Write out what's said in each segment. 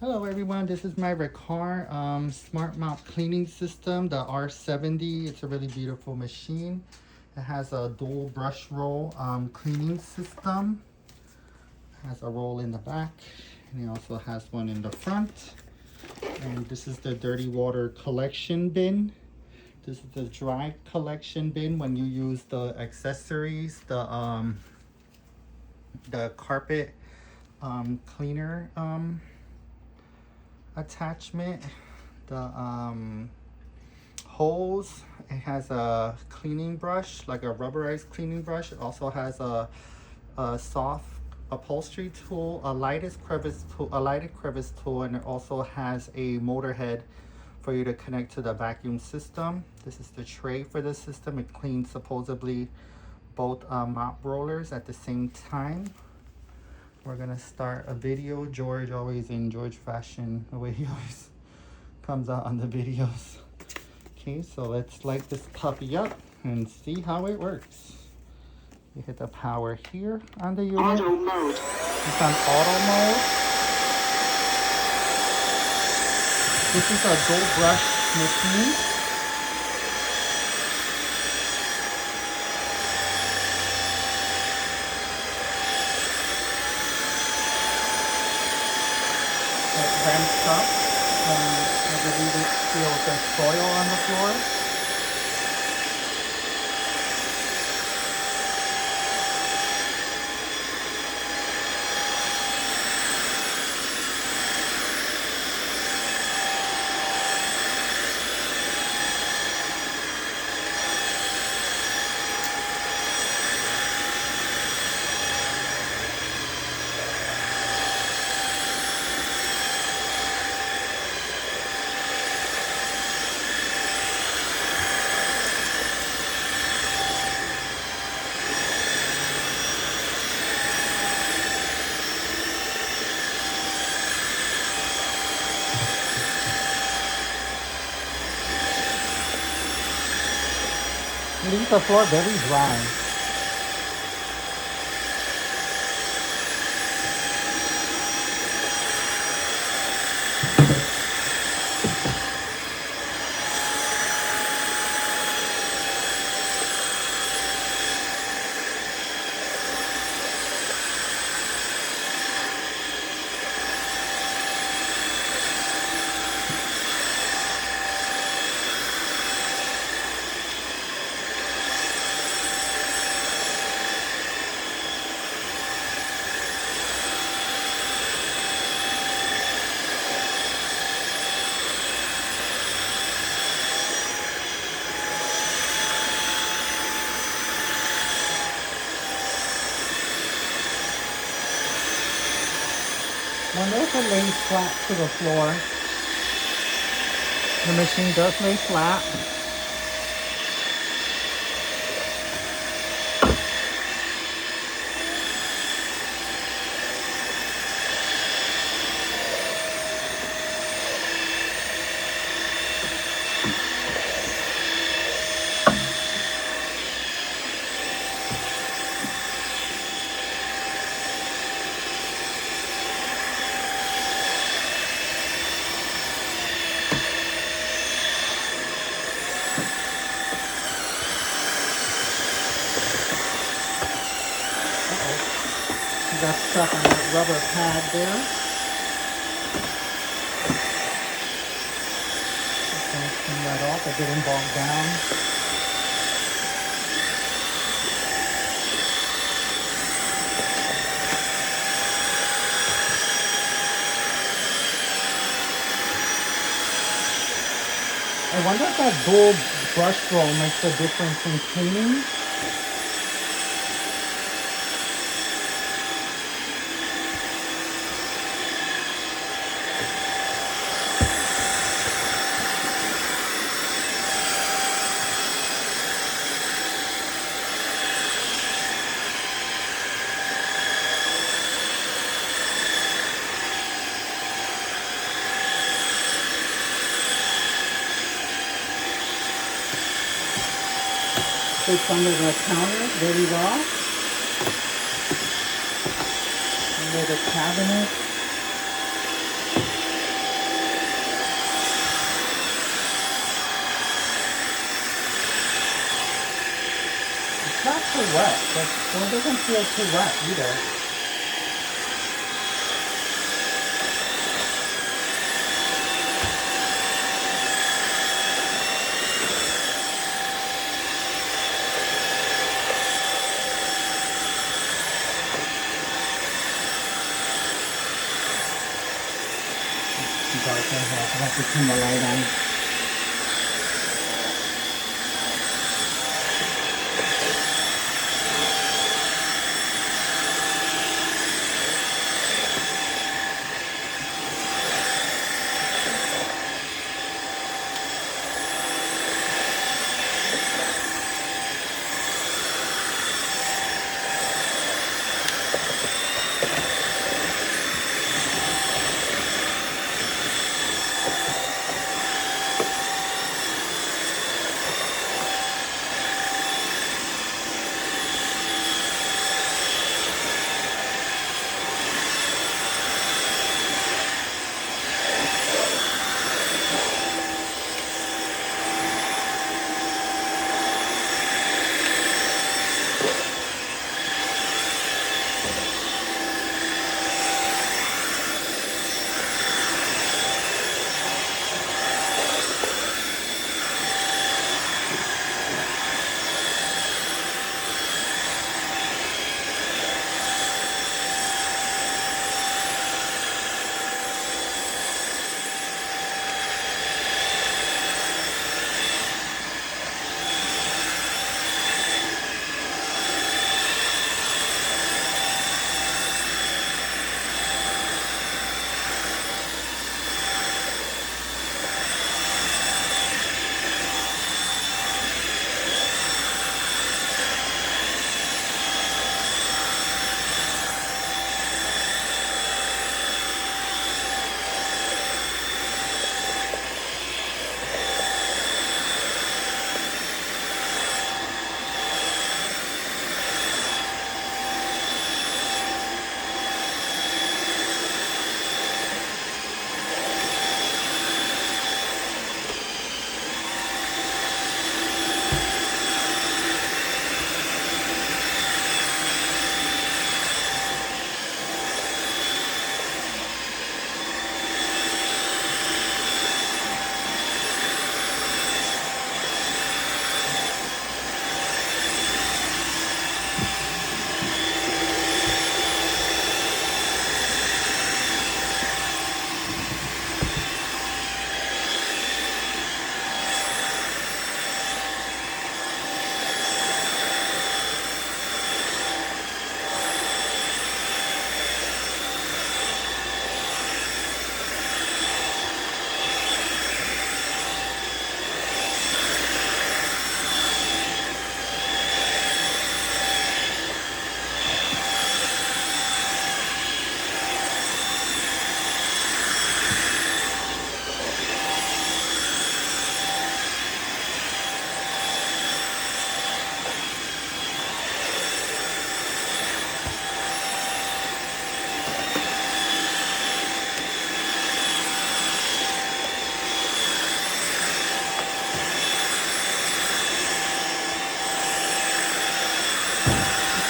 Hello everyone, this is my Riccar Smart Mop Cleaning System, the R70. It's a really beautiful machine. It has a dual brush roll cleaning system. It has a roll in the back, and it also has one in the front. And this is the dirty water collection bin. This is the dry collection bin when you use the accessories, the carpet cleaner attachment, the hose. It has a cleaning brush, like a rubberized cleaning brush. It also has a soft upholstery tool, a lighted crevice tool, and it also has a motor head for you to connect to the vacuum system. This is the tray for the system. It cleans supposedly both mop rollers at the same time. We're gonna start a video. George, always in George fashion, the way he always comes out on the videos. Okay, so let's light this puppy up and see how it works. You hit the power here on the unit. Auto mode. It's on auto mode. This is a dual brush machine. It ramps up whenever you feel the soil on the floor. It leaves the floor very dry. When there's a lays flat to the floor, the machine does lay flat. Got stuck on that rubber pad there. Just gonna clean that off. It didn't bog down. I wonder if that dual brush roll makes a difference in cleaning. Fits under the counter very well. Under the cabinet. too wet, but well, it doesn't feel too wet either. Dark in here. I have to turn the light on.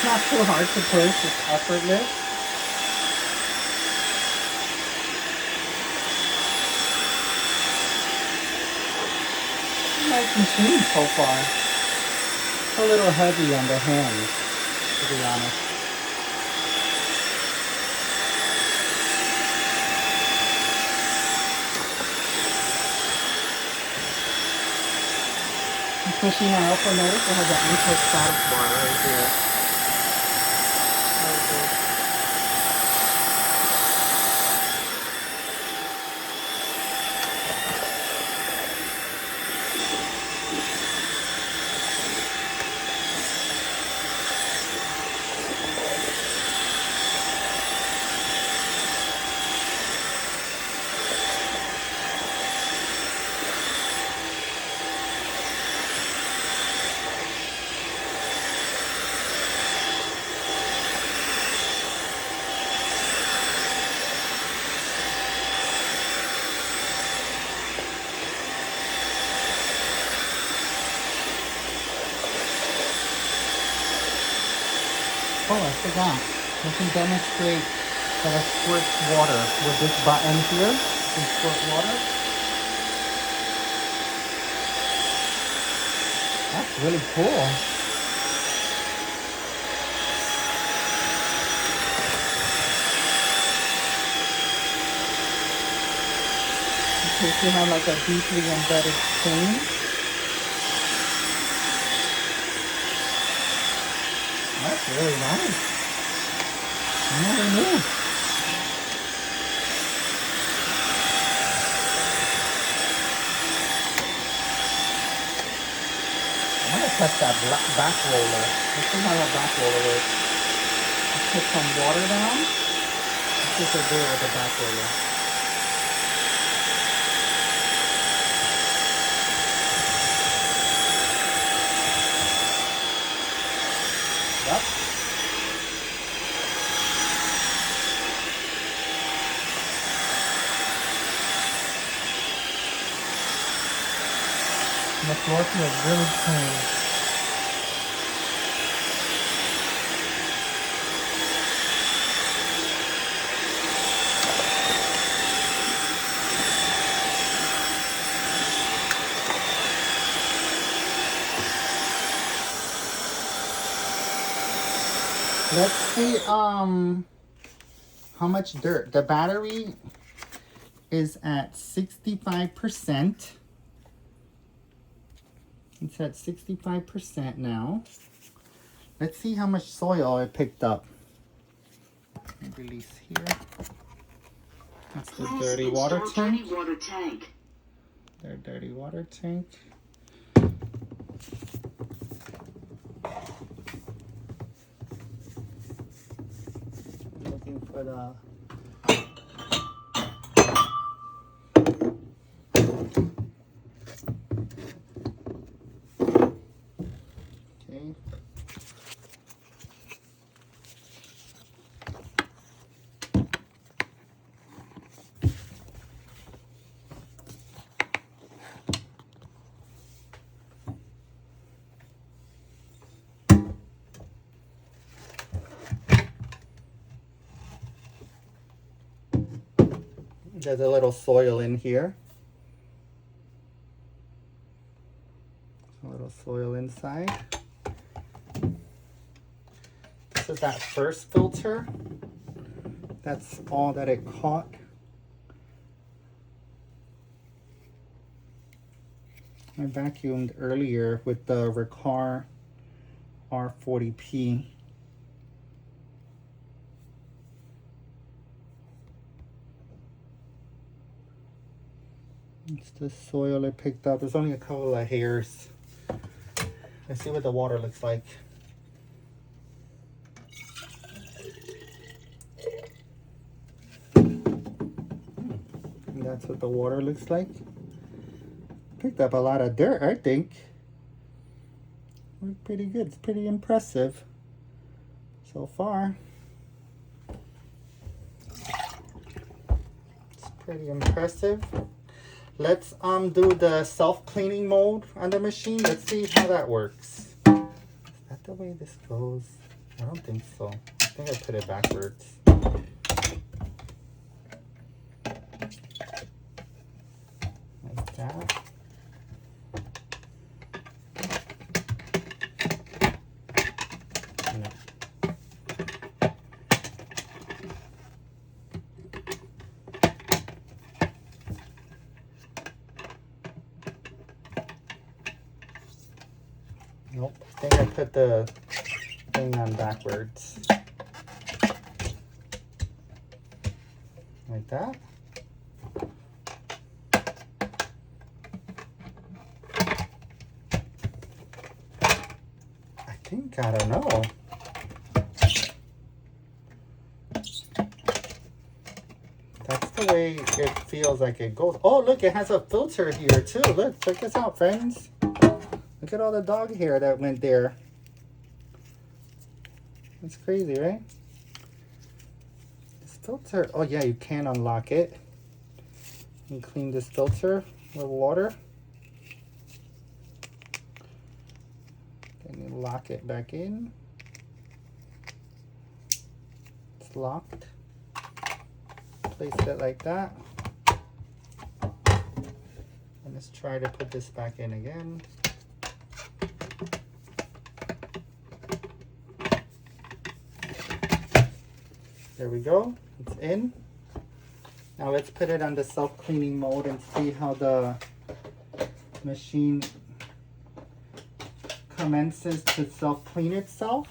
Not too hard to push, it's effortless. Nice machine so far. It's a little heavy on the hands, to be honest. I'm pushing my upper nose. I have the anti status bar right here. Oh, I forgot. We can demonstrate that it squirts water with this button here. You can squirt water. That's really cool. In case you have like a deeply embedded stain. That's really nice. I never knew. I'm gonna test that back roller. Let's see how that back roller works. Let's put some water down. Let's see if I do it with the back roller. Yep. The floor feels really clean. Let's see how much dirt. The battery is at 65%. It's at 65% now. Let's see how much soil it picked up. Release here. That's the dirty water tank. Their dirty water tank. Looking for the okay. There's a little soil in here. A little soil inside. This is that first filter. That's all that it caught. I vacuumed earlier with the Riccar R70. It's the soil it picked up. There's only a couple of hairs. Let's see what the water looks like. And that's what the water looks like. Picked up a lot of dirt, I think. Worked pretty good. It's pretty impressive so far. It's pretty impressive. Let's do the self-cleaning mode on the machine. Let's see how that works. Is that the way this goes? I don't think so. I think I put it backwards. Like that. No. Nope, I think I put the thing on backwards. Like that. I don't know. That's the way it feels like it goes. Oh, look, it has a filter here too. Look, check this out, friends. Look at all the dog hair that went there. That's crazy, right? This filter, oh yeah, you can unlock it and clean this filter with water. Then you lock it back in. it's locked. Place it like that. And let's try to put this back in again. There we go, it's in. Now let's put it on the self-cleaning mode and see how the machine commences to self-clean itself.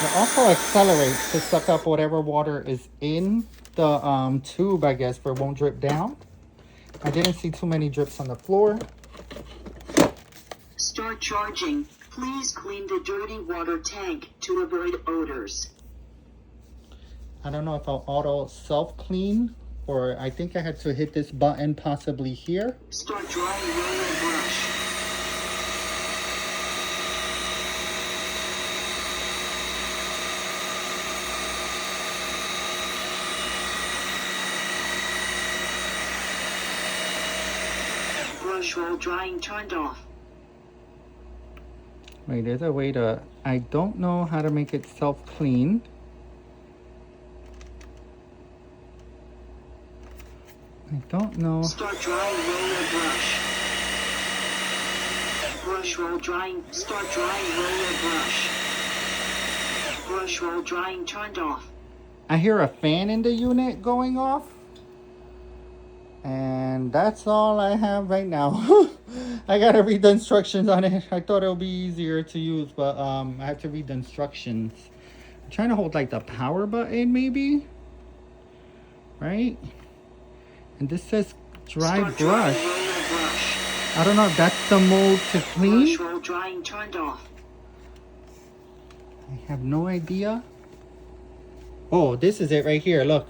It also accelerates to suck up whatever water is in the tube, I guess, but it won't drip down. I didn't see too many drips on the floor. Start charging. Please clean the dirty water tank to avoid odors. I don't know if I'll auto self-clean, or I think I had to hit this button possibly here. Start drying roller brush. Brush roll drying turned off. Wait, there's a way to... I don't know how to make it self-clean. I don't know. Start drying roller brush. Brush roll drying. Start drying roller brush. Brush roll drying turned off. I hear a fan in the unit going off. And that's all I have right now. I gotta read the instructions on it. I thought it would be easier to use, but I have to read the instructions. I'm trying to hold like the power button maybe. Right? And this says dry brush. I don't know if that's the mode to clean. Brush roll drying turned off. I have no idea. Oh, this is it right here, look.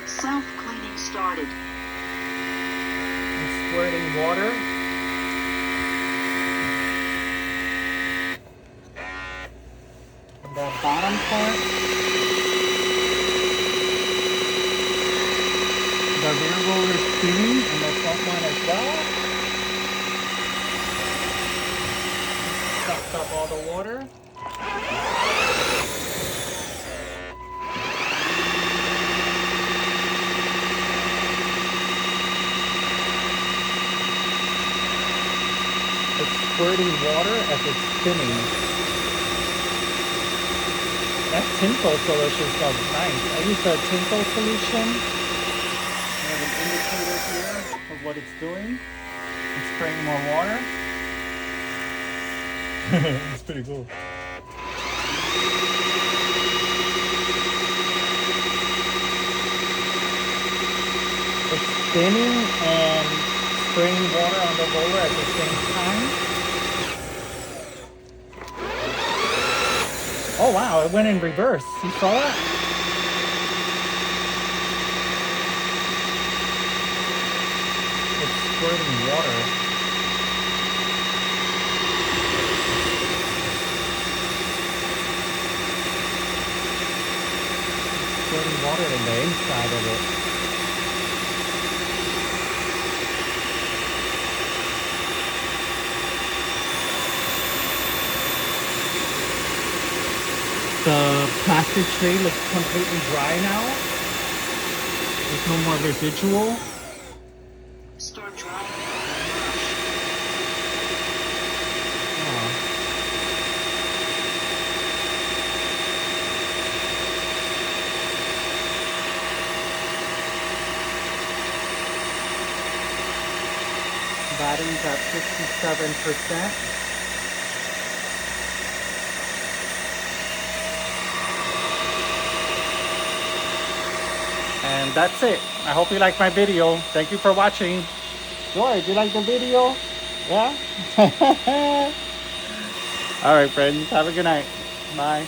Self-cleaning started. Squirting water. And the bottom part. The rear roller is cleaning and the front one as well. Sucks up all the water. Squirting water as it's spinning. That tinsel solution smells nice. I used a tinsel solution. I have an indicator here of what it's doing. It's spraying more water. It's pretty cool. It's spinning and spraying water on the roller at the same time. Oh wow, it went in reverse. You saw that? It's squirting water. It's squirting water in the inside of it. The plastic tray looks completely dry now. There's no more residual. Start drying. Oh. Battery's at 57%. And that's it. I hope you liked my video. Thank you for watching. George, you like the video? Yeah? All right, friends. Have a good night. Bye.